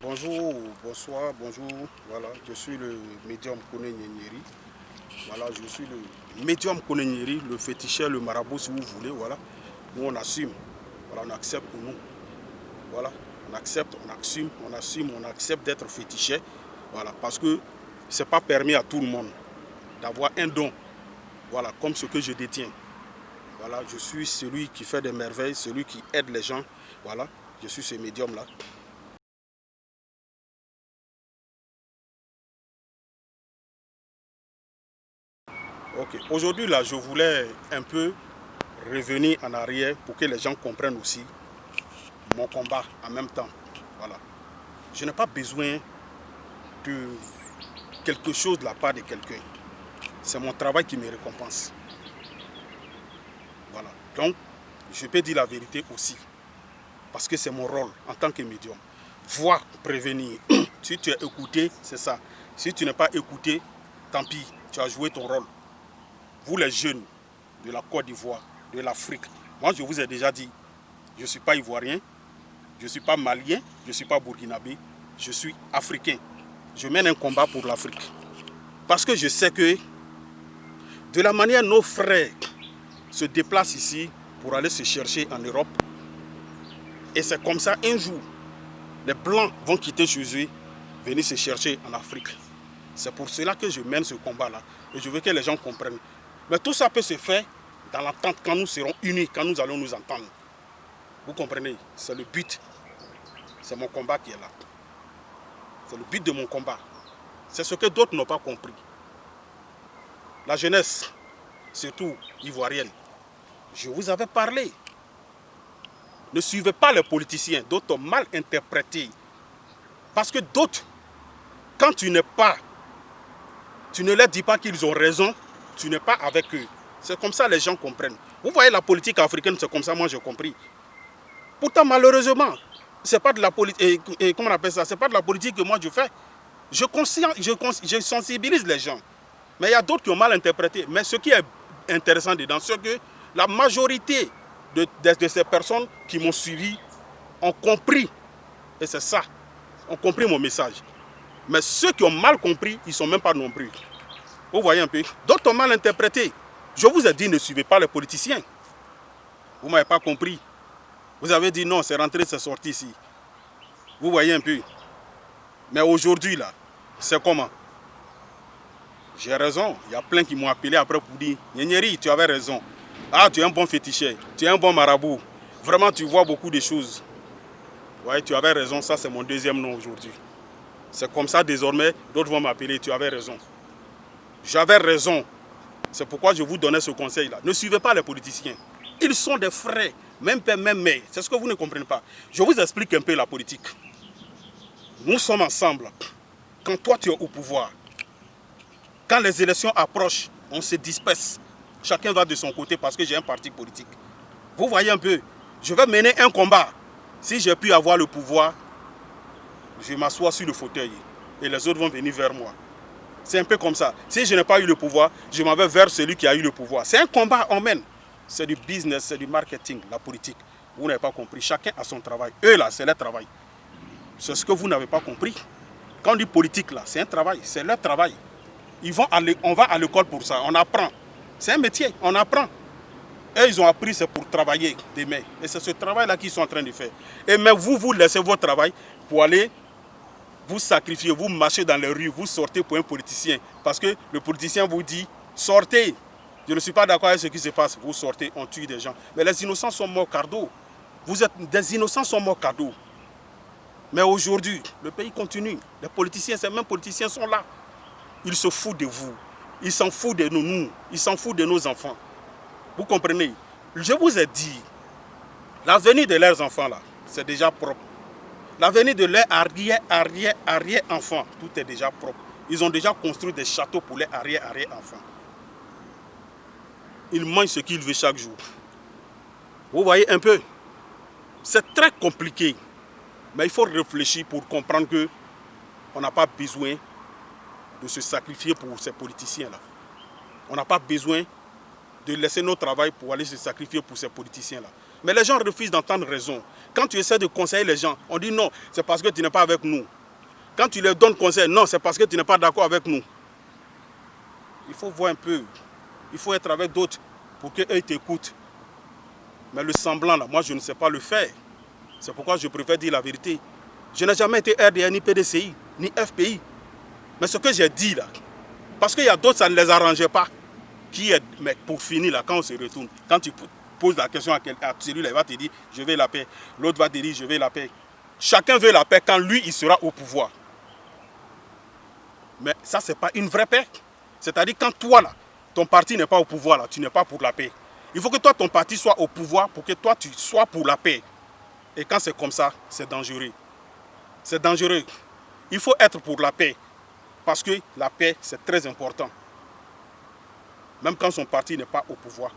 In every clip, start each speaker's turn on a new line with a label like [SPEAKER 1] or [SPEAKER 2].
[SPEAKER 1] Bonjour, bonsoir, bonjour. Voilà, je suis le médium Kone Nyeri. Voilà, je suis le médium Kone Nyeri, le féticheur, le marabout si vous voulez. Voilà, nous on assume. Voilà, on accepte pour nous. Voilà, on accepte, on assume, on accepte d'être féticheur. Voilà, parce que c'est pas permis à tout le monde d'avoir un don. Voilà, comme ce que je détiens. Voilà, je suis celui qui fait des merveilles, celui qui aide les gens. Voilà, je suis ce médium-là. Ok, aujourd'hui là, je voulais un peu revenir en arrière pour que les gens comprennent aussi mon combat en même temps. Voilà. Je n'ai pas besoin de quelque chose de la part de quelqu'un. C'est mon travail qui me récompense. Voilà. Donc, je peux dire la vérité aussi. Parce que c'est mon rôle en tant que médium. Voir, prévenir. Si tu as écouté, c'est ça. Si tu n'as pas écouté, tant pis, tu as joué ton rôle. Vous les jeunes de la Côte d'Ivoire, de l'Afrique, moi je vous ai déjà dit, je ne suis pas ivoirien, je ne suis pas malien, je ne suis pas burkinabé, je suis africain. Je mène un combat pour l'Afrique. Parce que je sais que de la manière nos frères se déplacent ici pour aller se chercher en Europe, et c'est comme ça un jour, les Blancs vont quitter chez eux, venir se chercher en Afrique. C'est pour cela que je mène ce combat-là. Et je veux que les gens comprennent. Mais tout ça peut se faire dans l'entente quand nous serons unis, quand nous allons nous entendre. Vous comprenez? C'est le but. C'est mon combat qui est là. C'est le but de mon combat. C'est ce que d'autres n'ont pas compris. La jeunesse, surtout ivoirienne, je vous avais parlé. Ne suivez pas les politiciens. D'autres ont mal interprété. Parce que d'autres, quand tu n'es pas, tu ne leur dis pas qu'ils ont raison, tu n'es pas avec eux. C'est comme ça que les gens comprennent. Vous voyez la politique africaine, c'est comme ça moi j'ai compris. Pourtant malheureusement, c'est pas de la politique, comment on appelle ça, c'est pas de la politique que moi je fais. Je sensibilise les gens. Mais il y a d'autres qui ont mal interprété. Mais ce qui est intéressant dedans, c'est que la majorité de ces personnes qui m'ont suivi ont compris. Et c'est ça, ont compris mon message. Mais ceux qui ont mal compris, ils ne sont même pas nombreux. Vous voyez un peu. D'autres ont mal interprété. Je vous ai dit, ne suivez pas les politiciens. Vous ne m'avez pas compris. Vous avez dit non, c'est rentré, c'est sorti ici. Vous voyez un peu. Mais aujourd'hui, là, c'est comment? J'ai raison. Il y a plein qui m'ont appelé après pour dire, Nyeri, tu avais raison. Ah, tu es un bon féticheur, tu es un bon marabout. Vraiment, tu vois beaucoup de choses. Oui, tu avais raison, ça c'est mon deuxième nom aujourd'hui. C'est comme ça désormais, d'autres vont m'appeler, tu avais raison. J'avais raison. C'est pourquoi je vous donnais ce conseil-là. Ne suivez pas les politiciens. Ils sont des frères, même père, même mère. C'est ce que vous ne comprenez pas. Je vous explique un peu la politique. Nous sommes ensemble. Quand toi tu es au pouvoir, quand les élections approchent, on se disperse. Chacun va de son côté parce que j'ai un parti politique. Vous voyez un peu, je vais mener un combat. Si j'ai pu avoir le pouvoir, je m'assois sur le fauteuil et les autres vont venir vers moi. C'est un peu comme ça. Si je n'ai pas eu le pouvoir, je m'en vais vers celui qui a eu le pouvoir. C'est un combat on mène. C'est du business, c'est du marketing, la politique. Vous n'avez pas compris. Chacun a son travail. Eux là, c'est leur travail. C'est ce que vous n'avez pas compris. Quand on dit politique là, c'est un travail, c'est leur travail. On va à l'école pour ça, on apprend. C'est un métier, on apprend. Et ils ont appris, c'est pour travailler demain. Et c'est ce travail-là qu'ils sont en train de faire. Et mais vous laissez votre travail pour aller vous sacrifier, vous marchez dans les rues, vous sortez pour un politicien. Parce que le politicien vous dit, sortez. Je ne suis pas d'accord avec ce qui se passe. Vous sortez, on tue des gens. Mais les innocents sont morts cardo. Des innocents sont morts cardo. Mais aujourd'hui, le pays continue. Les politiciens, ces mêmes politiciens sont là. Ils se foutent de vous. Ils s'en foutent de nous. Ils s'en foutent de nos enfants. Vous comprenez? Je vous ai dit, l'avenir de leurs enfants, là, c'est déjà propre. L'avenir de leurs arrière-enfants, tout est déjà propre. Ils ont déjà construit des châteaux pour les arrière-enfants. Ils mangent ce qu'ils veulent chaque jour. Vous voyez un peu? C'est très compliqué. Mais il faut réfléchir pour comprendre qu'on n'a pas besoin de se sacrifier pour ces politiciens-là. On n'a pas besoin de laisser notre travail pour aller se sacrifier pour ces politiciens-là. Mais les gens refusent d'entendre raison. Quand tu essaies de conseiller les gens, on dit non, c'est parce que tu n'es pas avec nous. Quand tu leur donnes conseil, non, c'est parce que tu n'es pas d'accord avec nous. Il faut voir un peu. Il faut être avec d'autres pour qu'eux t'écoutent. Mais le semblant, là, moi, je ne sais pas le faire. C'est pourquoi je préfère dire la vérité. Je n'ai jamais été RDR, ni PDCI, ni FPI. Mais ce que j'ai dit là, parce qu'il y a d'autres, ça ne les arrangeait pas. Qui est, mais pour finir, là, quand on se retourne, quand tu poses la question à celui-là, il va te dire, je veux la paix. L'autre va te dire, je veux la paix. Chacun veut la paix quand lui, il sera au pouvoir. Mais ça, ce n'est pas une vraie paix. C'est-à-dire quand toi, là, ton parti n'est pas au pouvoir, là, tu n'es pas pour la paix. Il faut que toi, ton parti soit au pouvoir pour que toi, tu sois pour la paix. Et quand c'est comme ça, c'est dangereux. C'est dangereux. Il faut être pour la paix. Parce que la paix, c'est très important. Même quand son parti n'est pas au pouvoir.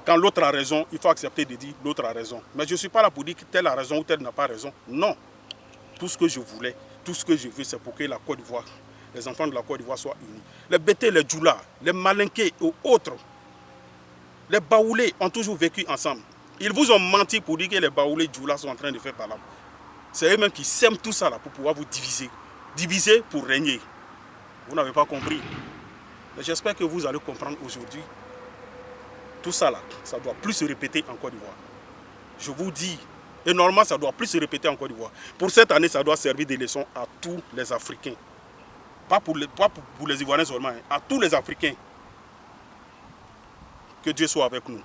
[SPEAKER 1] Quand l'autre a raison, il faut accepter de dire l'autre a raison. Mais je ne suis pas là pour dire que tel a raison ou tel n'a pas raison. Non. Tout ce que je voulais, tout ce que je veux, c'est pour que la Côte d'Ivoire, les enfants de la Côte d'Ivoire soient unis. Les Bété, les Djoula, les Malinké et autres, les Baoulés ont toujours vécu ensemble. Ils vous ont menti pour dire que les Baoulés et Djoula sont en train de faire par là. C'est eux-mêmes qui sèment tout ça là pour pouvoir vous diviser. Diviser pour régner. Vous n'avez pas compris. J'espère que vous allez comprendre aujourd'hui. Tout ça là, ça doit plus se répéter en Côte d'Ivoire. Je vous dis, et normalement ça doit plus se répéter en Côte d'Ivoire. Pour cette année, ça doit servir de leçon à tous les Africains. Pas pour les Ivoiriens seulement, à tous les Africains. Que Dieu soit avec nous.